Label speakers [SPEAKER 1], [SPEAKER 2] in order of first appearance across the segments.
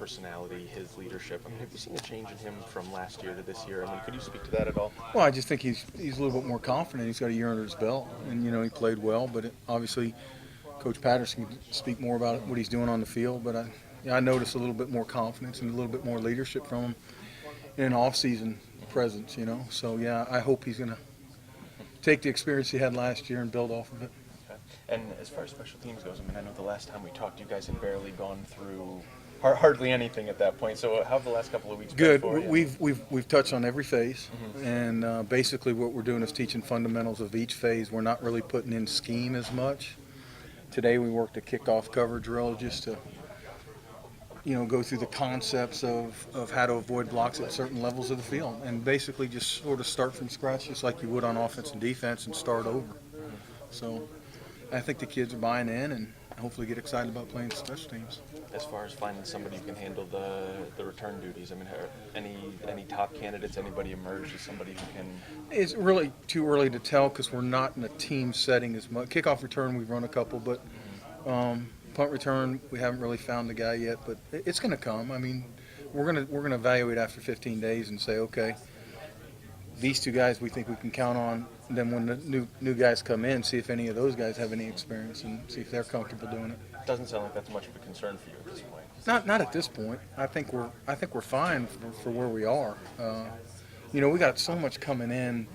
[SPEAKER 1] personality, his leadership. I mean, have you seen a change in him from last year to this year? I mean, could you speak to that at all?
[SPEAKER 2] Well, I just think he's a little bit more confident. He's got a year under his belt, and he played well. But obviously, Coach Patterson can speak more about what he's doing on the field. But I noticed a little bit more confidence and a little bit more leadership from him in an off-season presence. So yeah, I hope he's going to take the experience he had last year and build off of it.
[SPEAKER 1] Okay. And as far as special teams goes, I mean, I know the last time we talked, you guys had barely gone through hardly anything at that point. So how have the last couple of weeks been
[SPEAKER 2] Good.
[SPEAKER 1] for you?
[SPEAKER 2] We've touched on every phase, and basically what we're doing is teaching fundamentals of each phase. We're not really putting in scheme as much. Today we worked a kickoff cover drill just to go through the concepts of how to avoid blocks at certain levels of the field, and basically just sort of start from scratch, just like you would on offense and defense, and start over. So I think the kids are buying in and hopefully get excited about playing special teams.
[SPEAKER 1] As far as finding somebody who can handle the return duties, I mean, any top candidates, anybody emerged as somebody who can?
[SPEAKER 2] It's really too early to tell because we're not in a team setting as much. Kickoff return, we've run a couple, but punt return, we haven't really found the guy yet, but it's going to come. I mean, we're gonna evaluate after 15 days and say, okay, these two guys we think we can count on. And then when the new guys come in, see if any of those guys have any experience and see if they're comfortable doing it.
[SPEAKER 1] Doesn't sound like that's much of a concern for you at this point.
[SPEAKER 2] Not at this point. I think we're fine for where we are. We got so much coming in,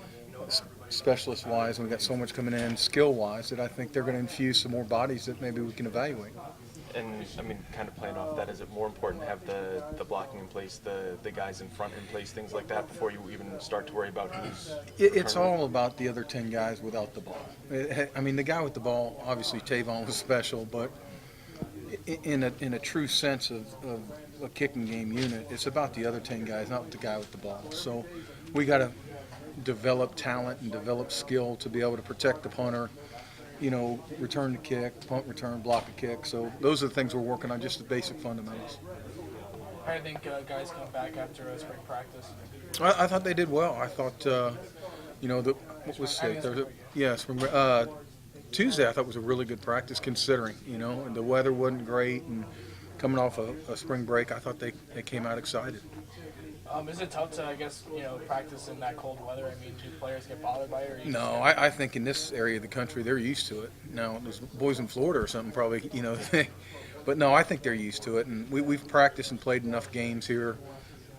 [SPEAKER 2] specialist-wise, and we got so much coming in skill-wise that I think they're going to infuse some more bodies that maybe we can evaluate.
[SPEAKER 1] And, I mean, kind of playing off that, is it more important to have the blocking in place, the guys in front in place, things like that, before you even start to worry about who's...
[SPEAKER 2] It's all about the other 10 guys without the ball. I mean, the guy with the ball, obviously Tavon was special, but in a true sense of a kicking game unit, it's about the other 10 guys, not the guy with the ball. So we got to develop talent and develop skill to be able to protect the punter, return the kick, punt return, block a kick. So those are the things we're working on, just the basic fundamentals.
[SPEAKER 3] How do you think guys come back after spring practice?
[SPEAKER 2] I thought they did well. I thought, what was it? Tuesday I thought was a really good practice considering, and the weather wasn't great and coming off a spring break, I thought they came out excited.
[SPEAKER 3] Is it tough to, I guess, practice in that cold weather? I mean, do players get bothered by it?
[SPEAKER 2] No, I think in this area of the country they're used to it. Now, those boys in Florida or something probably, but no, I think they're used to it. And we've practiced and played enough games here,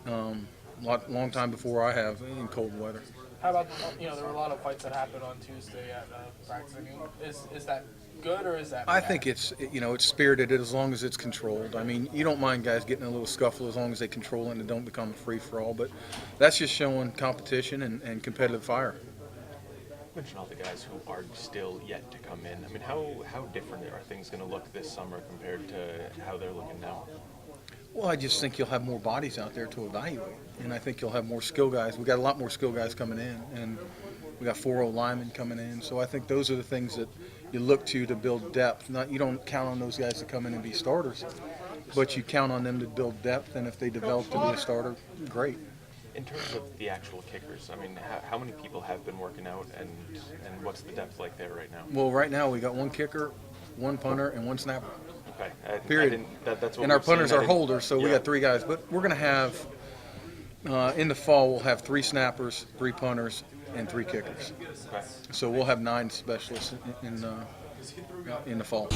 [SPEAKER 2] long time before I have in cold weather.
[SPEAKER 3] How about, there were a lot of fights that happened on Tuesday at practice. I mean, is that good or is that bad?
[SPEAKER 2] I think it's spirited as long as it's controlled. I mean, you don't mind guys getting a little scuffle as long as they control it and it don't become a free-for-all. But that's just showing competition and competitive fire.
[SPEAKER 1] You mentioned all the guys who are still yet to come in. I mean, how different are things going to look this summer compared to how they're looking now?
[SPEAKER 2] Well, I just think you'll have more bodies out there to evaluate, and I think you'll have more skill guys. We got a lot more skill guys coming in, and we got 4 linemen coming in. So I think those are the things that you look to build depth. You don't count on those guys to come in and be starters, but you count on them to build depth. And if they develop to be a starter, great.
[SPEAKER 1] In terms of the actual kickers, I mean, how many people have been working out, and what's the depth like there right now?
[SPEAKER 2] Well, right now we got 1 kicker, 1 punter, and 1 snapper.
[SPEAKER 1] Okay.
[SPEAKER 2] Period.
[SPEAKER 1] That's what
[SPEAKER 2] and our punters are holders, so we got 3 guys. But we're going to have, in the fall, we'll have 3 snappers, 3 punters, and 3 kickers.
[SPEAKER 1] Okay.
[SPEAKER 2] So we'll have 9 specialists in the fall.